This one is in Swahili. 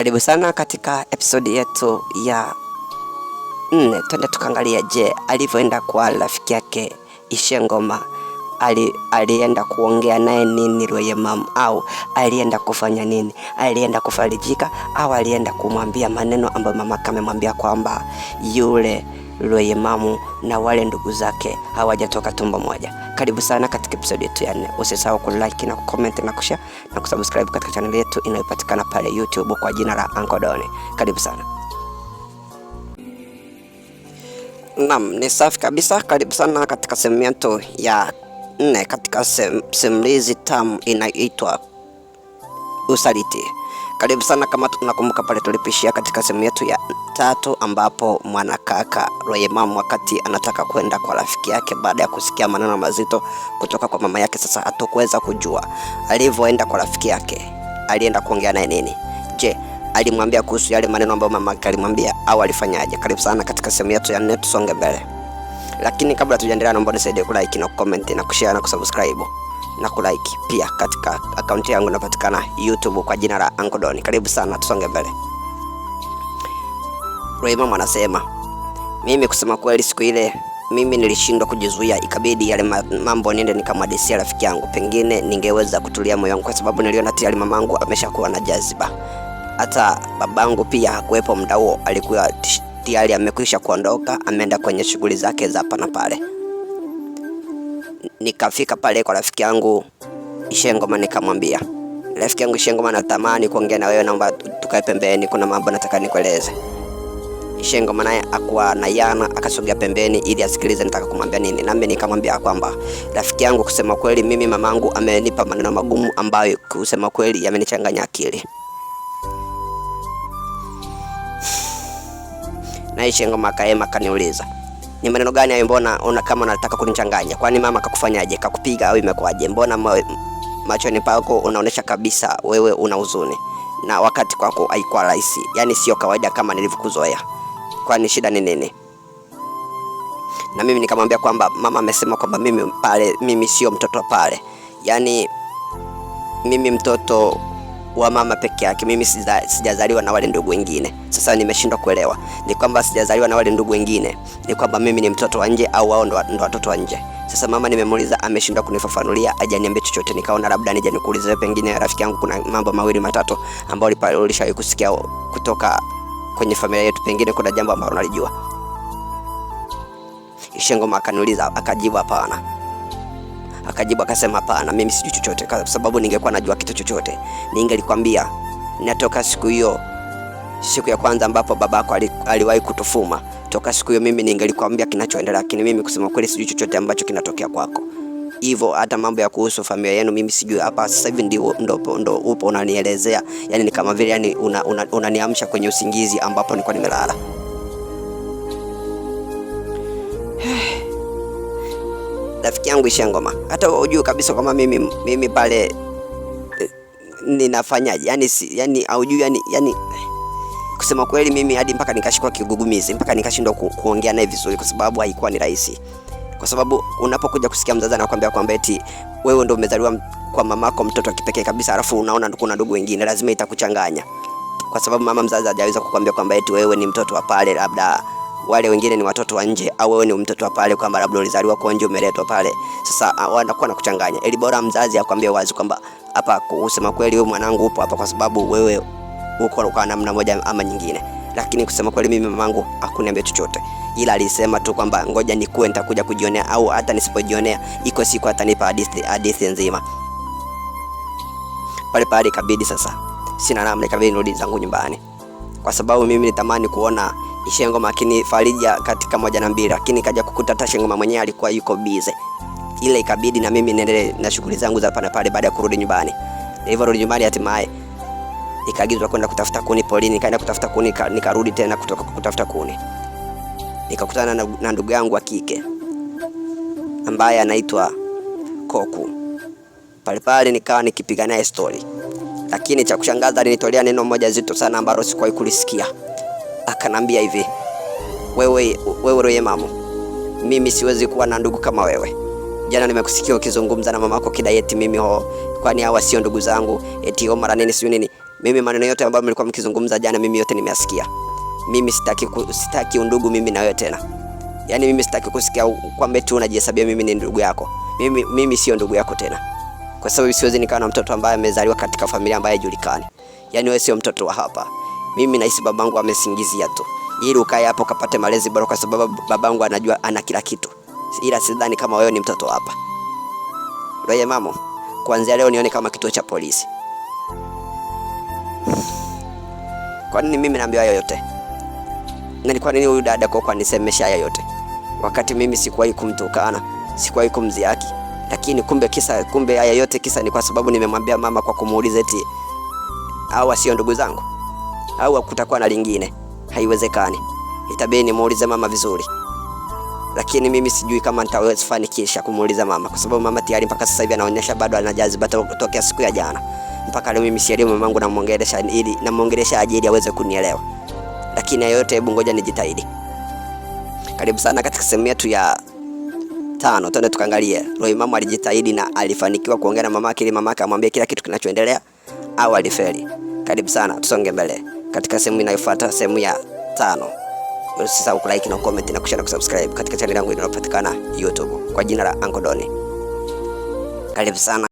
Karibu sana katika episodi yetu ya 4. Twende tukaangalia, je, alivyoenda kwa rafiki yake Ishengoma alienda kuongea naye nini Rweyemamu, au alienda kufanya nini? Alienda kufarijika au alienda kumwambia maneno ambayo mama amemwambia kwamba yule Rweyemamu na wale ndugu zake hawajatoka tumbo moja. Karibu sana katika episode yetu ya 4. Usisahau ku like na comment na kushare na kusubscribe katika channel yetu inayopatikana pale YouTube kwa jina la Uncle Don. Karibu sana. Naam, ni safi kabisa. Karibu sana katika sehemu yetu ya 4 katika simulizi tamu inaitwa Usaliti. Karibu sana. Kama tunakumbuka pale tulipishia katika sehemu yetu ya 3, ambapo mwanakaka Rweyemamu wakati anataka kwenda kwa rafiki yake baada ya kusikia maneno mazito kutoka kwa mama yake. Sasa hatokuweza kujua alivyoenda kwa rafiki yake alienda kuongea naye nini. Je, alimwambia kuhusu yale maneno ambayo mama yake alimwambia au alifanyaje? Karibu sana katika sehemu yetu ya 4, tusonge mbele. Lakini kabla tujaendelea, naomba nisaidie ku like na comment na kushare na kusubscribe na kulike pia katika akaunti yangu inapatikana YouTube kwa jina la Uncle Don. Karibu sana, tusonge mbele. Rweyemamu anasema, mimi kusema kweli siku ile mimi nilishindwa kujizuia, ikabidi yale mambo niende nikamhadithia rafiki yangu, pengine ningeweza kutulia moyo wangu, kwa sababu niliona tayari mamangu ameshakuwa na jaziba. Hata babangu pia hakuwepo muda huo, alikuwa tayari amekwisha kuondoka, ameenda kwenye shughuli zake za hapa na pale. Nikafika pale kwa rafiki yangu Ishengoma, nikamwambia, rafiki yangu Ishengoma, natamani kuongea na wewe, naomba tukae pembeni, kuna mambo nataka nikueleze. Ishengoma naye akuwa na yana, akasogea pembeni ili asikilize nataka kumwambia nini. Nami nikamwambia kwamba rafiki yangu, kusema kweli mimi mamangu amenipa maneno magumu ambayo kusema kweli yamenichanganya akili. Na Ishengoma akaema kaniuliza, ni maneno gani hayo? Mbona una kama unataka kunichanganya? Kwani mama kakufanyaje? Kakupiga au imekwaje? Mbona machoni pako unaonesha kabisa wewe una huzuni, na wakati kwako haikuwa rahisi, yani sio kawaida kama nilivyokuzoea. Kwani shida ni nini? Na mimi nikamwambia kwamba mama amesema kwamba mimi sio mtoto pale, yani mimi mtoto wa mama peke yake, mimi sijazaliwa na wale ndugu wengine. Sasa nimeshindwa kuelewa, ni kwamba sijazaliwa na wale ndugu wengine, ni kwamba mimi ni mtoto wa nje au wao ndo watoto wa nje? Sasa mama nimemuuliza, ameshindwa kunifafanulia, hajaniambia chochote. Nikaona labda nije nikuulize pengine rafiki yangu, kuna mambo mawili matatu ambayo ulishawahi kusikia kutoka kwenye familia yetu, pengine kuna jambo ambalo unalijua. Ishengoma akaniuliza, akajibu hapana. Akasema hapana, mimi sijui chochote, kwa sababu ningekuwa najua kitu chochote ningelikwambia. Natoka siku ya kwanza ambapo babako aliwahi kutufuma, toka siku hiyo mimi ningelikwambia kinachoendelea, lakini mimi kusema kweli sijui chochote ambacho kinatokea kwako. Hivyo hata mambo ya kuhusu familia yenu mimi sijui. Hapa sasa hivi ndo upo unanielezea, yani ni kama vile yani unaniamsha kwenye usingizi ambapo nilikuwa nimelala. Rafiki yangu Ishengoma, hata hujui kabisa kama mimi pale ninafanyaje, yani haujui yani kusema kweli mimi hadi mpaka nikashikwa kigugumizi, mpaka nikashindwa kuongea naye vizuri, kwa sababu haikuwa ni rahisi. Kwa sababu unapokuja kusikia mzazi anakuambia kwamba eti wewe ndio umezaliwa kwa mamako mtoto wa kipekee kabisa, alafu unaona kuna ndugu wengine, lazima itakuchanganya, kwa sababu mama mzazi hajaweza kukwambia kwamba eti wewe ni mtoto wa pale, labda wale wengine ni watoto wa nje, au wewe ni mtoto wa pale, kwamba labda ulizaliwa kwa nje umeletwa pale. Sasa wanakuwa na kuchanganya. Ili bora mzazi akwambie wazi kwamba hapa, kusema kweli wewe mwanangu upo hapa kwa sababu wewe uko kwa namna moja ama nyingine. Lakini kusema kweli mimi mamangu hakuniambia chochote, ila alisema tu kwamba ngoja nikue, nitakuja kujionea, au hata nisipojionea iko siku atanipa hadithi nzima. Pale ikabidi sasa sina namna, ikabidi nirudi zangu nyumbani, kwa sababu mimi nitamani kuona Ishengoma lakini Farija katika 1 na 2, lakini kaja kukuta hata Ishengoma mwenyewe alikuwa yuko busy. Ile ikabidi na mimi niendelee na shughuli zangu za hapa na pale. Baada ya kurudi nyumbani, nilivyorudi nyumbani, hatimaye nikaagizwa kwenda kutafuta kuni polini. Nikaenda kutafuta kuni, nikarudi tena kutoka kutafuta kuni, nikakutana na ndugu yangu wa kike ambaye anaitwa Koku. Pale nikawa nikipiga naye story, lakini cha kushangaza alinitolea neno moja zito sana ambalo sikuwahi kulisikia. Akanambia hivi, wewe Rweyemamu, mimi siwezi kuwa na ndugu kama wewe. Jana nimekusikia ukizungumza na mamako kidai eti mimi kwani hawa sio ndugu zangu, eti mara nini sio nini. Mimi maneno yote ambayo mlikuwa mkizungumza jana, mimi yote nimeyasikia. Mimi sitaki undugu mimi na wewe tena. Yaani mimi sitaki kusikia kwamba eti unajihesabia mimi ni ndugu yako. Mimi sio ndugu yako tena. Kwa sababu siwezi nikawa na mtoto ambaye amezaliwa katika familia ambayo haijulikani. Yaani wewe sio mtoto wa hapa. Mimi nahisi babangu amesingizia tu, ili ukae hapo kapate malezi bora, kwa sababu babangu anajua ana kila kitu. Ila sidhani kama wewe ni mtoto hapa. Roye mamo, kuanzia leo nione kama kituo cha polisi. Kwa nini mimi naambiwa hayo yote? Na kwa nini huyu dada kwa nisemesha hayo yote? Wakati mimi sikuwahi kumtukana, sikuwahi kumziaki. Lakini kumbe haya yote kisa ni kwa sababu nimemwambia mama kwa kumuuliza eti hawa sio ndugu zangu, au kutakuwa na lingine. Haiwezekani. Itabidi nimuulize mama vizuri. Lakini mimi sijui kama nitaweza kufanikisha kumuuliza mama, kwa sababu mama tayari mpaka sasa hivi anaonyesha bado anajaziba tokea siku ya jana. Mpaka leo mimi sielewi mamangu namuongelesha ajili aweze kunielewa. Lakini yote, hebu ngoja nijitahidi. Karibu sana katika sehemu yetu ya 5. Twende tukaangalie Roy mama alijitahidi na alifanikiwa kuongea na mamake ili mamake amwambie kila kitu kinachoendelea, au alifeli. Karibu sana, tusonge mbele katika sehemu inayofuata, sehemu ya 5. Usisahau kulike na comment na kushare na kusubscribe katika channel yangu inayopatikana YouTube kwa jina la Uncle Don. Karibu sana.